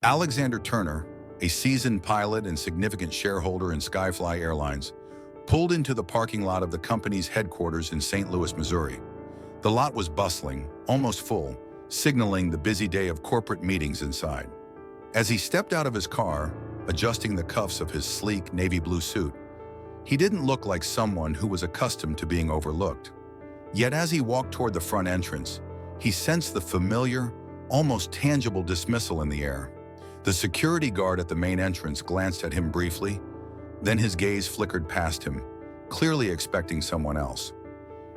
Alexander Turner, a seasoned pilot and significant shareholder in SkyFly Airlines, pulled into the parking lot of the company's headquarters in St. Louis, Missouri. The lot was bustling, almost full, signaling the busy day of corporate meetings inside. As he stepped out of his car, adjusting the cuffs of his sleek navy blue suit, he didn't look like someone who was accustomed to being overlooked. Yet as he walked toward the front entrance, he sensed the familiar, almost tangible dismissal in the air. The security guard at the main entrance glanced at him briefly, then his gaze flickered past him, clearly expecting someone else.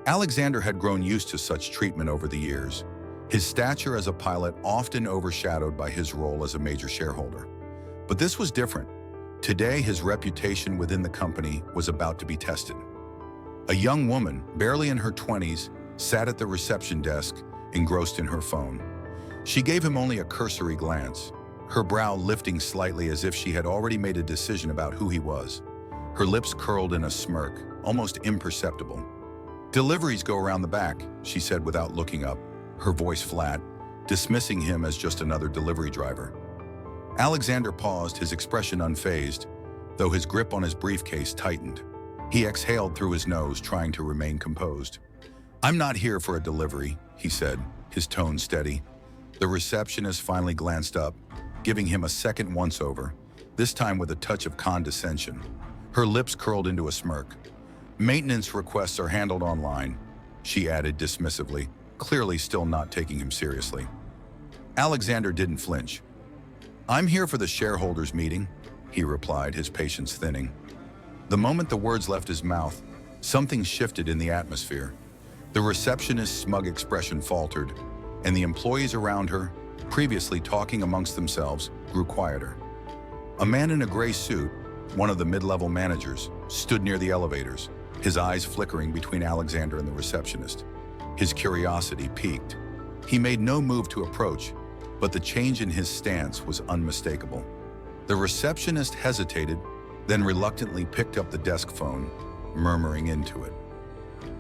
Alexander had grown used to such treatment over the years, his stature as a pilot often overshadowed by his role as a major shareholder. But this was different. Today, his reputation within the company was about to be tested. A young woman, barely in her 20s, sat at the reception desk, engrossed in her phone. She gave him only a cursory glance, her brow lifting slightly as if she had already made a decision about who he was. Her lips curled in a smirk, almost imperceptible. "Deliveries go around the back," she said without looking up, her voice flat, dismissing him as just another delivery driver. Alexander paused, his expression unfazed, though his grip on his briefcase tightened. He exhaled through his nose, trying to remain composed. "I'm not here for a delivery," he said, his tone steady. The receptionist finally glanced up, giving him a second once-over, this time with a touch of condescension. Her lips curled into a smirk. "Maintenance requests are handled online," she added dismissively, clearly still not taking him seriously. Alexander didn't flinch. "I'm here for the shareholders' meeting," he replied, his patience thinning. The moment the words left his mouth, something shifted in the atmosphere. The receptionist's smug expression faltered, and the employees around her, previously talking amongst themselves, grew quieter. A man in a gray suit, one of the mid-level managers, stood near the elevators, his eyes flickering between Alexander and the receptionist. His curiosity piqued. He made no move to approach, but the change in his stance was unmistakable. The receptionist hesitated, then reluctantly picked up the desk phone, murmuring into it.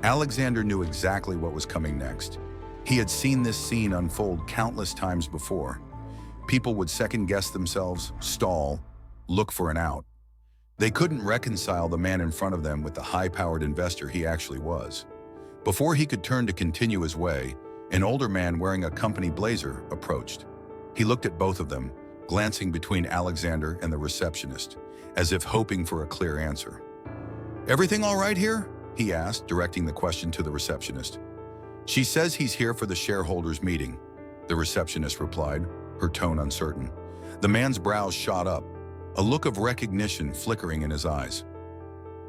Alexander knew exactly what was coming next. He had seen this scene unfold countless times before. People would second-guess themselves, stall, look for an out. They couldn't reconcile the man in front of them with the high-powered investor he actually was. Before he could turn to continue his way, an older man wearing a company blazer approached. He looked at both of them, glancing between Alexander and the receptionist, as if hoping for a clear answer. "Everything all right here?" he asked, directing the question to the receptionist. "She says he's here for the shareholders' meeting," the receptionist replied, her tone uncertain. The man's brows shot up, a look of recognition flickering in his eyes.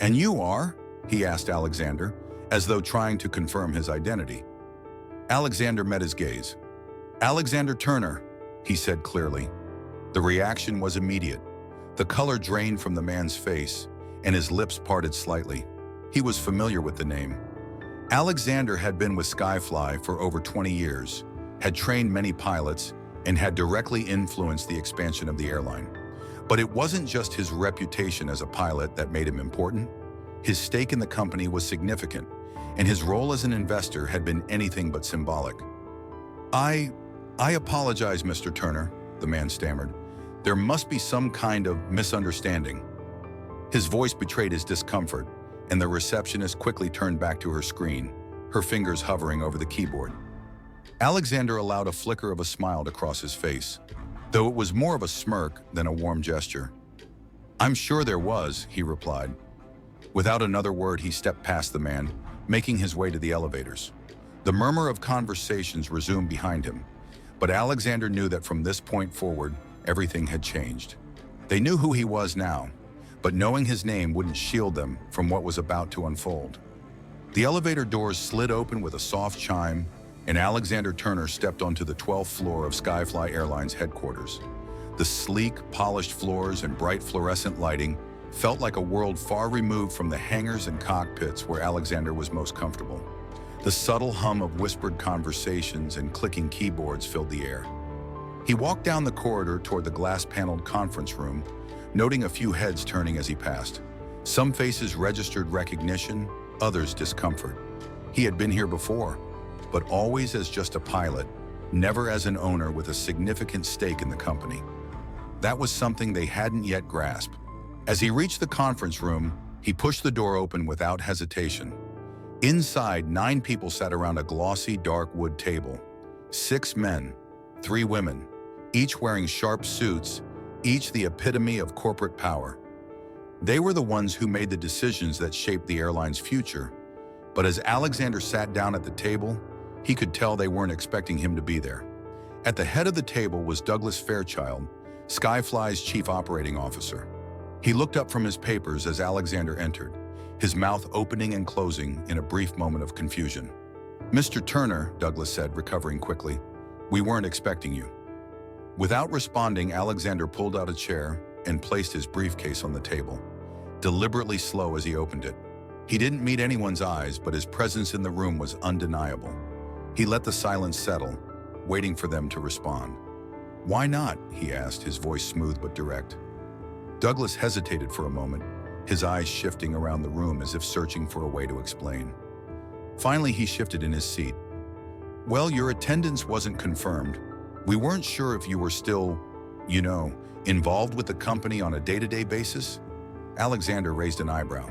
"And you are?" he asked Alexander, as though trying to confirm his identity. Alexander met his gaze. "Alexander Turner," he said clearly. The reaction was immediate. The color drained from the man's face, and his lips parted slightly. He was familiar with the name. Alexander had been with SkyFly for over 20 years, had trained many pilots, and had directly influenced the expansion of the airline. But it wasn't just his reputation as a pilot that made him important. His stake in the company was significant, and his role as an investor had been anything but symbolic. I apologize, Mr. Turner," the man stammered. "There must be some kind of misunderstanding." His voice betrayed his discomfort, and the receptionist quickly turned back to her screen, her fingers hovering over the keyboard. Alexander allowed a flicker of a smile to cross his face, though it was more of a smirk than a warm gesture. "I'm sure there was," he replied. Without another word, he stepped past the man, making his way to the elevators. The murmur of conversations resumed behind him, but Alexander knew that from this point forward, everything had changed. They knew who he was now, but knowing his name wouldn't shield them from what was about to unfold. The elevator doors slid open with a soft chime, and Alexander Turner stepped onto the 12th floor of SkyFly Airlines headquarters. The sleek, polished floors and bright fluorescent lighting felt like a world far removed from the hangars and cockpits where Alexander was most comfortable. The subtle hum of whispered conversations and clicking keyboards filled the air. He walked down the corridor toward the glass-paneled conference room, noting a few heads turning as he passed. Some faces registered recognition, others discomfort. He had been here before, but always as just a pilot, never as an owner with a significant stake in the company. That was something they hadn't yet grasped. As he reached the conference room, he pushed the door open without hesitation. Inside, 9 people sat around a glossy, dark wood table. 6 men, 3 women, each wearing sharp suits, each the epitome of corporate power. They were the ones who made the decisions that shaped the airline's future. But as Alexander sat down at the table, he could tell they weren't expecting him to be there. At the head of the table was Douglas Fairchild, SkyFly's chief operating officer. He looked up from his papers as Alexander entered, his mouth opening and closing in a brief moment of confusion. "Mr. Turner," Douglas said, recovering quickly, "we weren't expecting you." Without responding, Alexander pulled out a chair and placed his briefcase on the table, deliberately slow as he opened it. He didn't meet anyone's eyes, but his presence in the room was undeniable. He let the silence settle, waiting for them to respond. "Why not?" he asked, his voice smooth but direct. Douglas hesitated for a moment, his eyes shifting around the room as if searching for a way to explain. Finally, he shifted in his seat. "Well, your attendance wasn't confirmed. We weren't sure if you were still, involved with the company on a day-to-day basis." Alexander raised an eyebrow.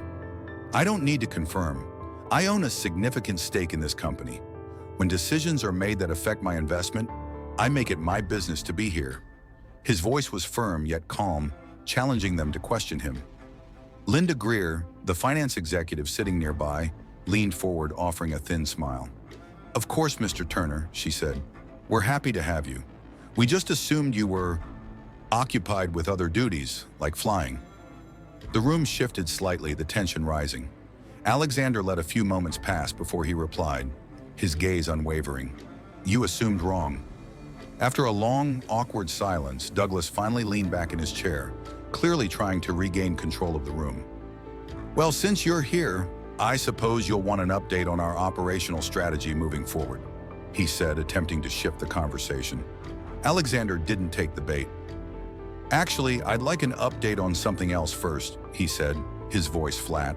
"I don't need to confirm. I own a significant stake in this company. When decisions are made that affect my investment, I make it my business to be here." His voice was firm yet calm, challenging them to question him. Linda Greer, the finance executive sitting nearby, leaned forward, offering a thin smile. "Of course, Mr. Turner," she said. "We're happy to have you. We just assumed you were occupied with other duties, like flying." The room shifted slightly, the tension rising. Alexander let a few moments pass before he replied, his gaze unwavering. "You assumed wrong." After a long, awkward silence, Douglas finally leaned back in his chair, clearly trying to regain control of the room. "Well, since you're here, I suppose you'll want an update on our operational strategy moving forward," he said, attempting to shift the conversation. Alexander didn't take the bait. "Actually, I'd like an update on something else first," he said, his voice flat.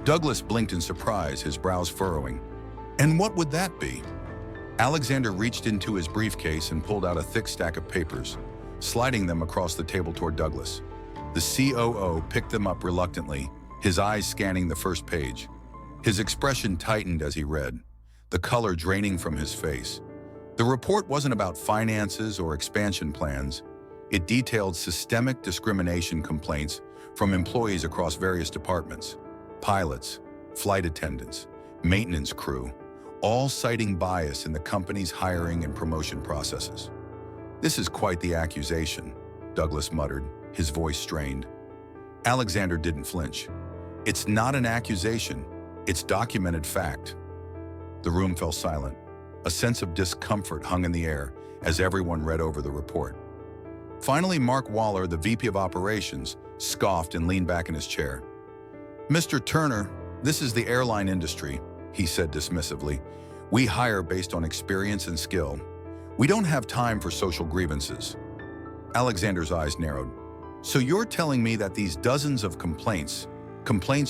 Douglas blinked in surprise, his brows furrowing. "And what would that be?" Alexander reached into his briefcase and pulled out a thick stack of papers, sliding them across the table toward Douglas. The COO picked them up reluctantly, his eyes scanning the first page. His expression tightened as he read, the color draining from his face. The report wasn't about finances or expansion plans. It detailed systemic discrimination complaints from employees across various departments: pilots, flight attendants, maintenance crew, all citing bias in the company's hiring and promotion processes. "This is quite the accusation," Douglas muttered, his voice strained. Alexander didn't flinch. "It's not an accusation, it's documented fact." The room fell silent. A sense of discomfort hung in the air as everyone read over the report. Finally, Mark Waller, the VP of Operations, scoffed and leaned back in his chair. "Mr. Turner, this is the airline industry," he said dismissively. "We hire based on experience and skill. We don't have time for social grievances." Alexander's eyes narrowed. "So you're telling me that these dozens of complaints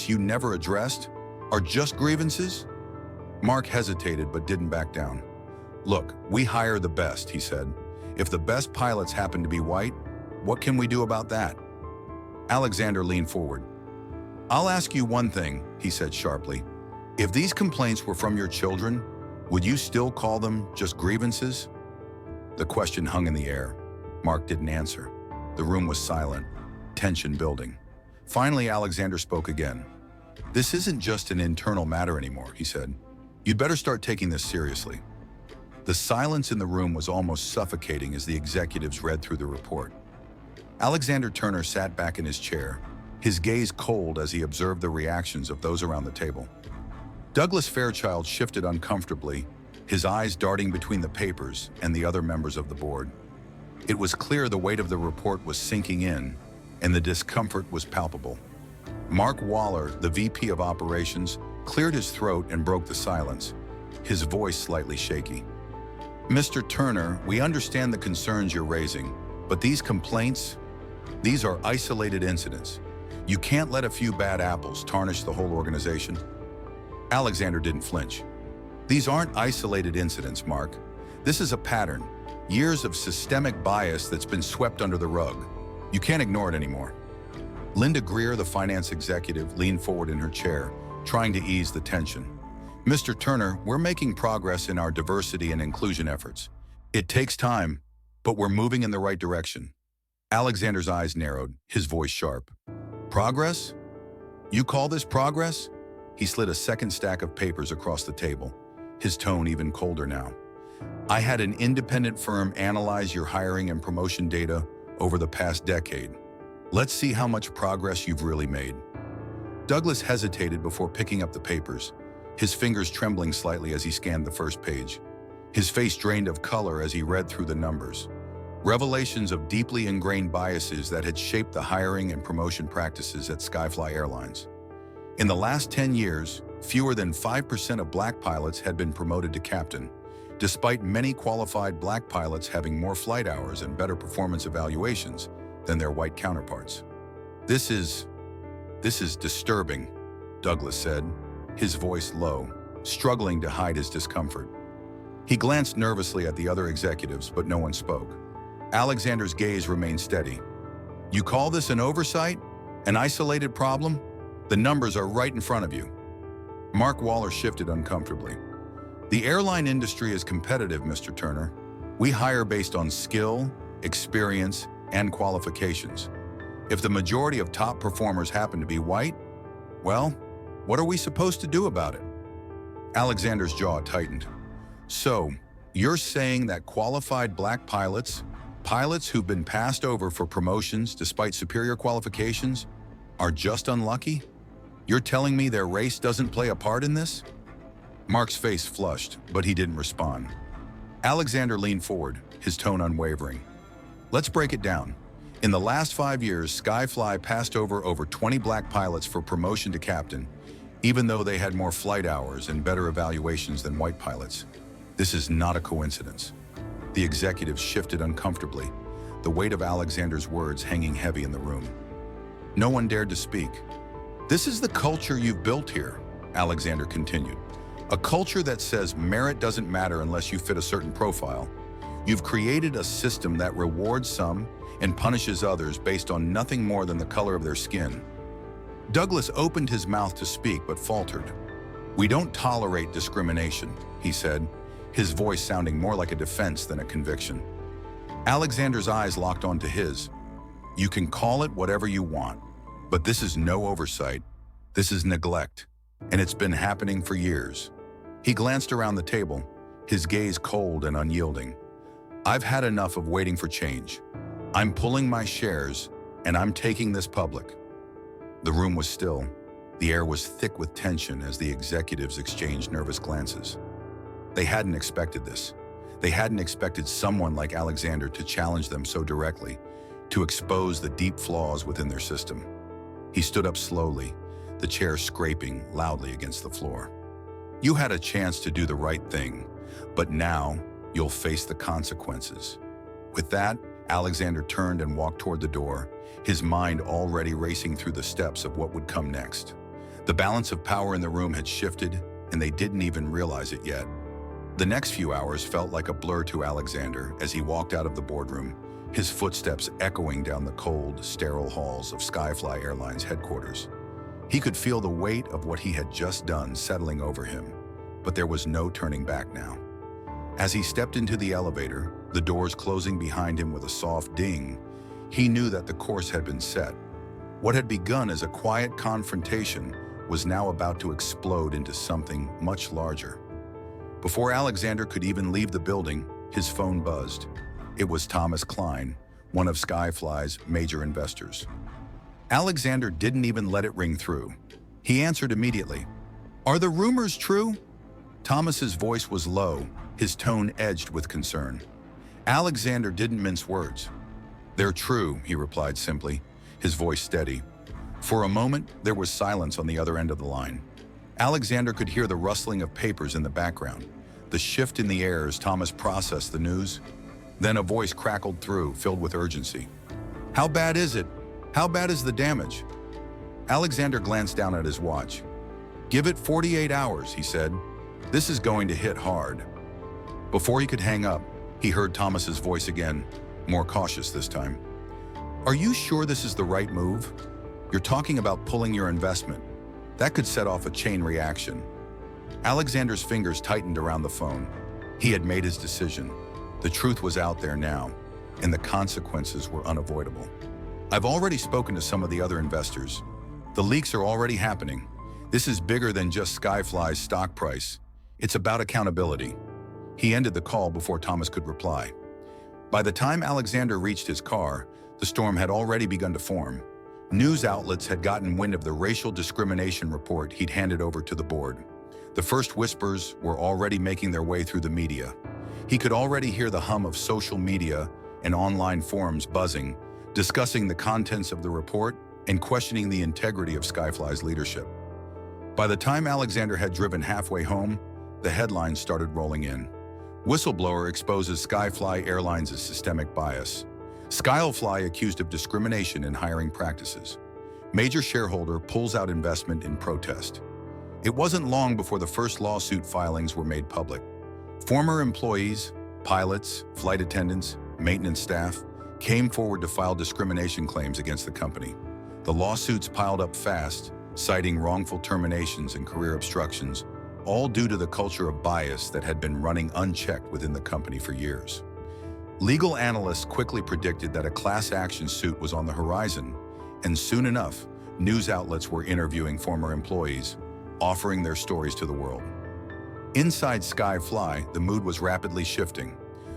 you never addressed, are just grievances?" Mark hesitated but didn't back down. "Look, we hire the best," he said. "If the best pilots happen to be white, what can we do about that?" Alexander leaned forward. "I'll ask you one thing," he said sharply. "If these complaints were from your children, would you still call them just grievances?" The question hung in the air. Mark didn't answer. The room was silent, tension building. Finally, Alexander spoke again. "This isn't just an internal matter anymore," he said. "You'd better start taking this seriously." The silence in the room was almost suffocating as the executives read through the report. Alexander Turner sat back in his chair, his gaze cold as he observed the reactions of those around the table. Douglas Fairchild shifted uncomfortably, his eyes darting between the papers and the other members of the board. It was clear the weight of the report was sinking in, and the discomfort was palpable. Mark Waller, the VP of Operations, cleared his throat and broke the silence, his voice slightly shaky. "Mr. Turner, we understand the concerns you're raising, but these complaints, these are isolated incidents. You can't let a few bad apples tarnish the whole organization." Alexander didn't flinch. "These aren't isolated incidents, Mark. This is a pattern, years of systemic bias that's been swept under the rug. You can't ignore it anymore. Linda Greer, the finance executive, leaned forward in her chair, trying to ease the tension. Mr. Turner, we're making progress in our diversity and inclusion efforts. It takes time, but we're moving in the right direction. Alexander's eyes narrowed, his voice sharp. Progress? You call this progress? He slid a second stack of papers across the table, his tone even colder now. I had an independent firm analyze your hiring and promotion data over the past decade. Let's see how much progress you've really made. Douglas hesitated before picking up the papers, his fingers trembling slightly as he scanned the first page. His face drained of color as he read through the numbers. Revelations of deeply ingrained biases that had shaped the hiring and promotion practices at SkyFly Airlines. In the last 10 years, fewer than 5% of black pilots had been promoted to captain, despite many qualified black pilots having more flight hours and better performance evaluations than their white counterparts. This is disturbing, Douglas said, his voice low, struggling to hide his discomfort. He glanced nervously at the other executives, but no one spoke. Alexander's gaze remained steady. You call this an oversight? An isolated problem? The numbers are right in front of you. Mark Waller shifted uncomfortably. The airline industry is competitive, Mr. Turner. We hire based on skill, experience, and qualifications. If the majority of top performers happen to be white, well, what are we supposed to do about it? Alexander's jaw tightened. So, you're saying that qualified black pilots who've been passed over for promotions despite superior qualifications, are just unlucky? You're telling me their race doesn't play a part in this? Mark's face flushed, but he didn't respond. Alexander leaned forward, his tone unwavering. Let's break it down. In the last 5 years, SkyFly passed over 20 black pilots for promotion to captain, even though they had more flight hours and better evaluations than white pilots. This is not a coincidence. The executives shifted uncomfortably, the weight of Alexander's words hanging heavy in the room. No one dared to speak. This is the culture you've built here, Alexander continued. A culture that says merit doesn't matter unless you fit a certain profile. You've created a system that rewards some and punishes others based on nothing more than the color of their skin. Douglas opened his mouth to speak but faltered. We don't tolerate discrimination, he said, his voice sounding more like a defense than a conviction. Alexander's eyes locked onto his. You can call it whatever you want, but this is no oversight. This is neglect, and it's been happening for years. He glanced around the table, his gaze cold and unyielding. I've had enough of waiting for change. I'm pulling my shares, and I'm taking this public. The room was still. The air was thick with tension as the executives exchanged nervous glances. They hadn't expected this. They hadn't expected someone like Alexander to challenge them so directly, to expose the deep flaws within their system. He stood up slowly, the chair scraping loudly against the floor. You had a chance to do the right thing, but now you'll face the consequences. With that, Alexander turned and walked toward the door, his mind already racing through the steps of what would come next. The balance of power in the room had shifted, and they didn't even realize it yet. The next few hours felt like a blur to Alexander as he walked out of the boardroom, his footsteps echoing down the cold, sterile halls of SkyFly Airlines headquarters. He could feel the weight of what he had just done settling over him, but there was no turning back now. As he stepped into the elevator, the doors closing behind him with a soft ding, he knew that the course had been set. What had begun as a quiet confrontation was now about to explode into something much larger. Before Alexander could even leave the building, his phone buzzed. It was Thomas Klein, one of SkyFly's major investors. Alexander didn't even let it ring through. He answered immediately. Are the rumors true? Thomas's voice was low, his tone edged with concern. Alexander didn't mince words. They're true, he replied simply, his voice steady. For a moment, there was silence on the other end of the line. Alexander could hear the rustling of papers in the background, the shift in the air as Thomas processed the news. Then a voice crackled through, filled with urgency. How bad is it? How bad is the damage? Alexander glanced down at his watch. Give it 48 hours, he said. This is going to hit hard. Before he could hang up, he heard Thomas's voice again, more cautious this time. Are you sure this is the right move? You're talking about pulling your investment. That could set off a chain reaction. Alexander's fingers tightened around the phone. He had made his decision. The truth was out there now, and the consequences were unavoidable. I've already spoken to some of the other investors. The leaks are already happening. This is bigger than just SkyFly's stock price. It's about accountability. He ended the call before Thomas could reply. By the time Alexander reached his car, the storm had already begun to form. News outlets had gotten wind of the racial discrimination report he'd handed over to the board. The first whispers were already making their way through the media. He could already hear the hum of social media and online forums buzzing, discussing the contents of the report and questioning the integrity of SkyFly's leadership. By the time Alexander had driven halfway home, the headlines started rolling in. Whistleblower exposes SkyFly Airlines' systemic bias. SkyFly accused of discrimination in hiring practices. Major shareholder pulls out investment in protest. It wasn't long before the first lawsuit filings were made public. Former employees, pilots, flight attendants, maintenance staff came forward to file discrimination claims against the company. The lawsuits piled up fast, citing wrongful terminations and career obstructions, all due to the culture of bias that had been running unchecked within the company for years. Legal analysts quickly predicted that a class action suit was on the horizon, and soon enough, news outlets were interviewing former employees, offering their stories to the world. Inside SkyFly, the mood was rapidly shifting.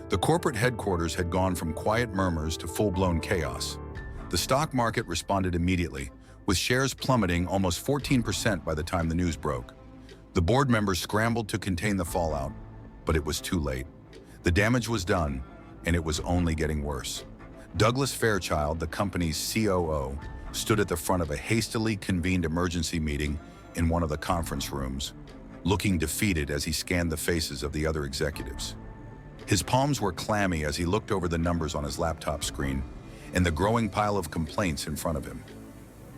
The corporate headquarters had gone from quiet murmurs to full-blown chaos. The stock market responded immediately, with shares plummeting almost 14% by the time the news broke. The board members scrambled to contain the fallout, but it was too late. The damage was done, and it was only getting worse. Douglas Fairchild, the company's COO, stood at the front of a hastily convened emergency meeting in one of the conference rooms, looking defeated as he scanned the faces of the other executives. His palms were clammy as he looked over the numbers on his laptop screen and the growing pile of complaints in front of him.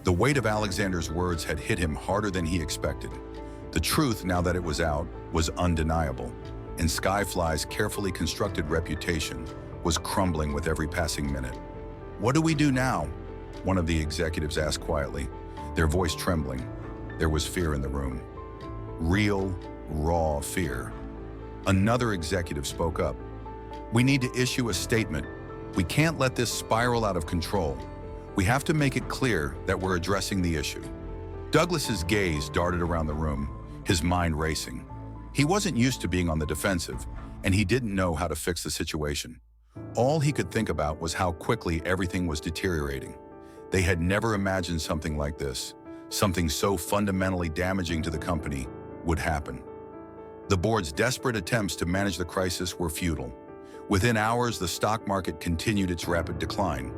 The weight of Alexander's words had hit him harder than he expected. The truth, now that it was out, was undeniable, and SkyFly's carefully constructed reputation was crumbling with every passing minute. "What do we do now?" one of the executives asked quietly, their voice trembling. There was fear in the room. Real, raw fear. Another executive spoke up. "We need to issue a statement. We can't let this spiral out of control. We have to make it clear that we're addressing the issue." Douglas's gaze darted around the room, his mind racing. He wasn't used to being on the defensive, and he didn't know how to fix the situation. All he could think about was how quickly everything was deteriorating. They had never imagined something like this, something so fundamentally damaging to the company, would happen. The board's desperate attempts to manage the crisis were futile. Within hours, the stock market continued its rapid decline.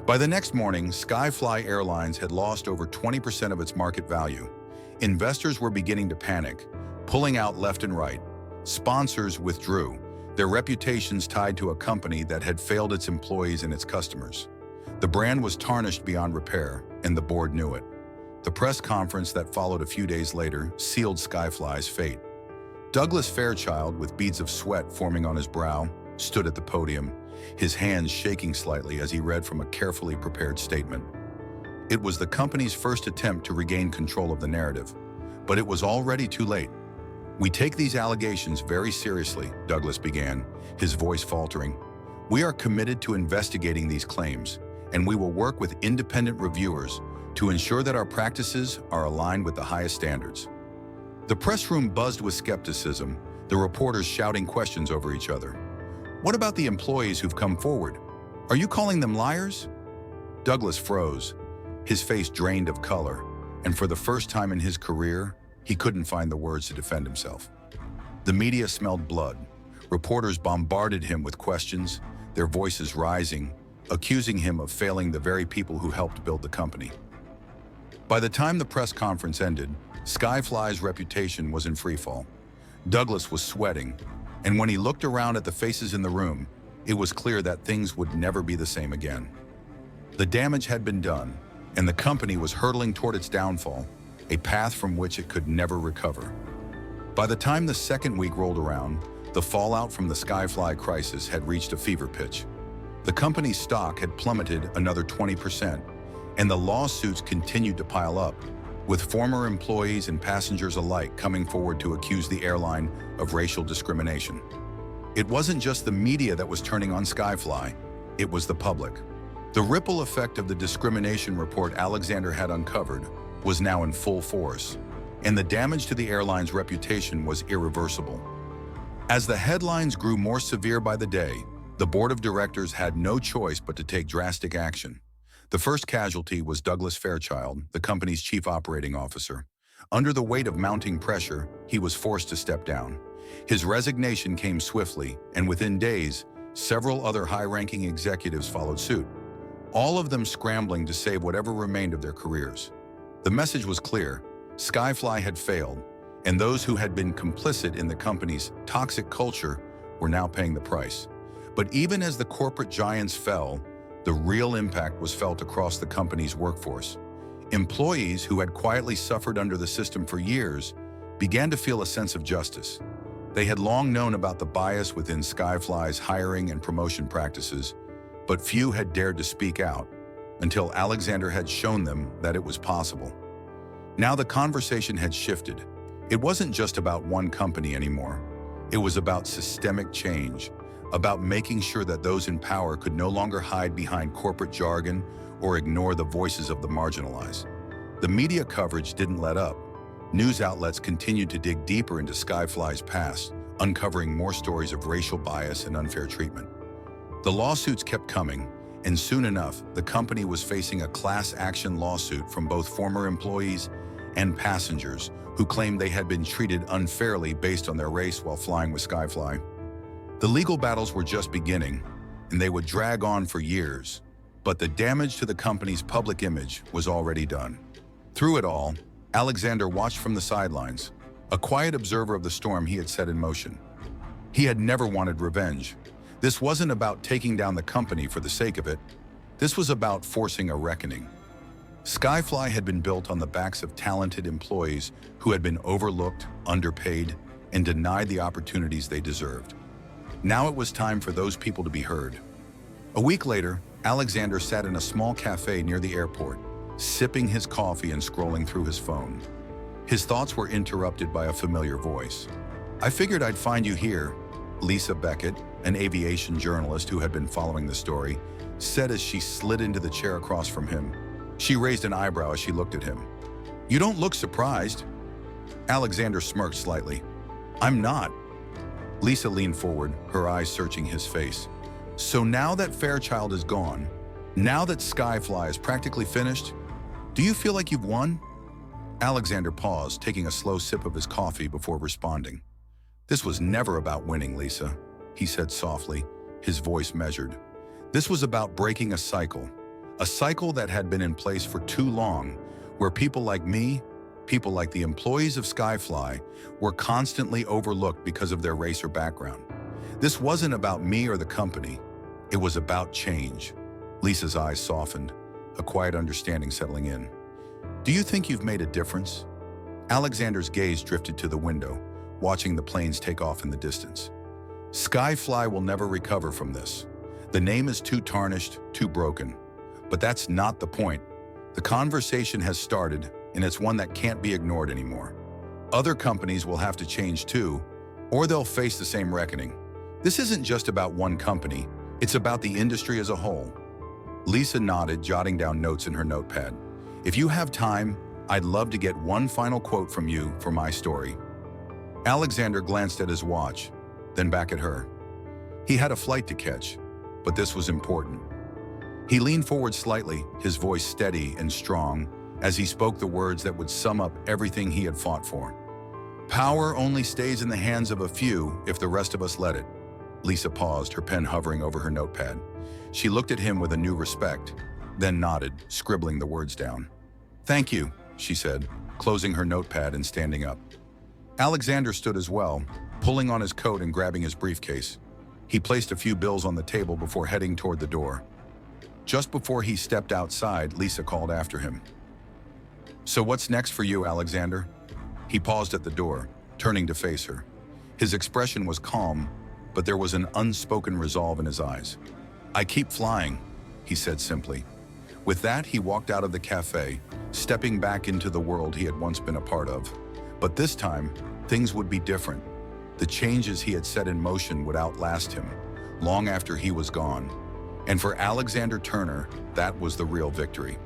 By the next morning, SkyFly Airlines had lost over 20% of its market value. Investors were beginning to panic, pulling out left and right. Sponsors withdrew, their reputations tied to a company that had failed its employees and its customers. The brand was tarnished beyond repair, and the board knew it. The press conference that followed a few days later sealed SkyFly's fate. Douglas Fairchild, with beads of sweat forming on his brow, stood at the podium, his hands shaking slightly as he read from a carefully prepared statement. It was the company's first attempt to regain control of the narrative, but it was already too late. "We take these allegations very seriously," Douglas began, his voice faltering. "We are committed to investigating these claims, and we will work with independent reviewers to ensure that our practices are aligned with the highest standards." The press room buzzed with skepticism, the reporters shouting questions over each other. "What about the employees who've come forward? Are you calling them liars?" Douglas froze, his face drained of color, and for the first time in his career, he couldn't find the words to defend himself. The media smelled blood. Reporters bombarded him with questions, their voices rising, accusing him of failing the very people who helped build the company. By the time the press conference ended, SkyFly's reputation was in freefall. Douglas was sweating, and when he looked around at the faces in the room, it was clear that things would never be the same again. The damage had been done, and the company was hurtling toward its downfall, a path from which it could never recover. By the time the second week rolled around, the fallout from the SkyFly crisis had reached a fever pitch. The company's stock had plummeted another 20%, and the lawsuits continued to pile up, with former employees and passengers alike coming forward to accuse the airline of racial discrimination. It wasn't just the media that was turning on SkyFly, it was the public. The ripple effect of the discrimination report Alexander had uncovered was now in full force, and the damage to the airline's reputation was irreversible. As the headlines grew more severe by the day, the board of directors had no choice but to take drastic action. The first casualty was Douglas Fairchild, the company's chief operating officer. Under the weight of mounting pressure, he was forced to step down. His resignation came swiftly, and within days, several other high-ranking executives followed suit, all of them scrambling to save whatever remained of their careers. The message was clear: SkyFly had failed, and those who had been complicit in the company's toxic culture were now paying the price. But even as the corporate giants fell, the real impact was felt across the company's workforce. Employees who had quietly suffered under the system for years began to feel a sense of justice. They had long known about the bias within SkyFly's hiring and promotion practices, but few had dared to speak out until Alexander had shown them that it was possible. Now the conversation had shifted. It wasn't just about one company anymore. It was about systemic change, about making sure that those in power could no longer hide behind corporate jargon or ignore the voices of the marginalized. The media coverage didn't let up. News outlets continued to dig deeper into SkyFly's past, uncovering more stories of racial bias and unfair treatment. The lawsuits kept coming, and soon enough, the company was facing a class action lawsuit from both former employees and passengers who claimed they had been treated unfairly based on their race while flying with SkyFly. The legal battles were just beginning, and they would drag on for years, but the damage to the company's public image was already done. Through it all, Alexander watched from the sidelines, a quiet observer of the storm he had set in motion. He had never wanted revenge. This wasn't about taking down the company for the sake of it. This was about forcing a reckoning. SkyFly had been built on the backs of talented employees who had been overlooked, underpaid, and denied the opportunities they deserved. Now it was time for those people to be heard. A week later, Alexander sat in a small cafe near the airport, sipping his coffee and scrolling through his phone. His thoughts were interrupted by a familiar voice. "I figured I'd find you here," Lisa Beckett, an aviation journalist who had been following the story, said as she slid into the chair across from him. She raised an eyebrow as she looked at him. "You don't look surprised." Alexander smirked slightly. "I'm not." Lisa leaned forward, her eyes searching his face. "So now that Fairchild is gone, now that SkyFly is practically finished, do you feel like you've won?" Alexander paused, taking a slow sip of his coffee before responding. "This was never about winning, Lisa," he said softly, his voice measured. "This was about breaking a cycle that had been in place for too long, where people like me, people like the employees of SkyFly, were constantly overlooked because of their race or background. This wasn't about me or the company. It was about change." Lisa's eyes softened, a quiet understanding settling in. "Do you think you've made a difference?" Alexander's gaze drifted to the window, watching the planes take off in the distance. "SkyFly will never recover from this. The name is too tarnished, too broken. But that's not the point. The conversation has started, and it's one that can't be ignored anymore. Other companies will have to change too, or they'll face the same reckoning. This isn't just about one company, it's about the industry as a whole." Lisa nodded, jotting down notes in her notepad. "If you have time, I'd love to get one final quote from you for my story." Alexander glanced at his watch, then back at her. He had a flight to catch, but this was important. He leaned forward slightly, his voice steady and strong, as he spoke the words that would sum up everything he had fought for. "Power only stays in the hands of a few if the rest of us let it." Lisa paused, her pen hovering over her notepad. She looked at him with a new respect, then nodded, scribbling the words down. "Thank you," she said, closing her notepad and standing up. Alexander stood as well, pulling on his coat and grabbing his briefcase. He placed a few bills on the table before heading toward the door. Just before he stepped outside, Lisa called after him. "So what's next for you, Alexander?" He paused at the door, turning to face her. His expression was calm, but there was an unspoken resolve in his eyes. "I keep flying," he said simply. With that, he walked out of the cafe, stepping back into the world he had once been a part of. But this time, things would be different. The changes he had set in motion would outlast him, long after he was gone. And for Alexander Turner, that was the real victory.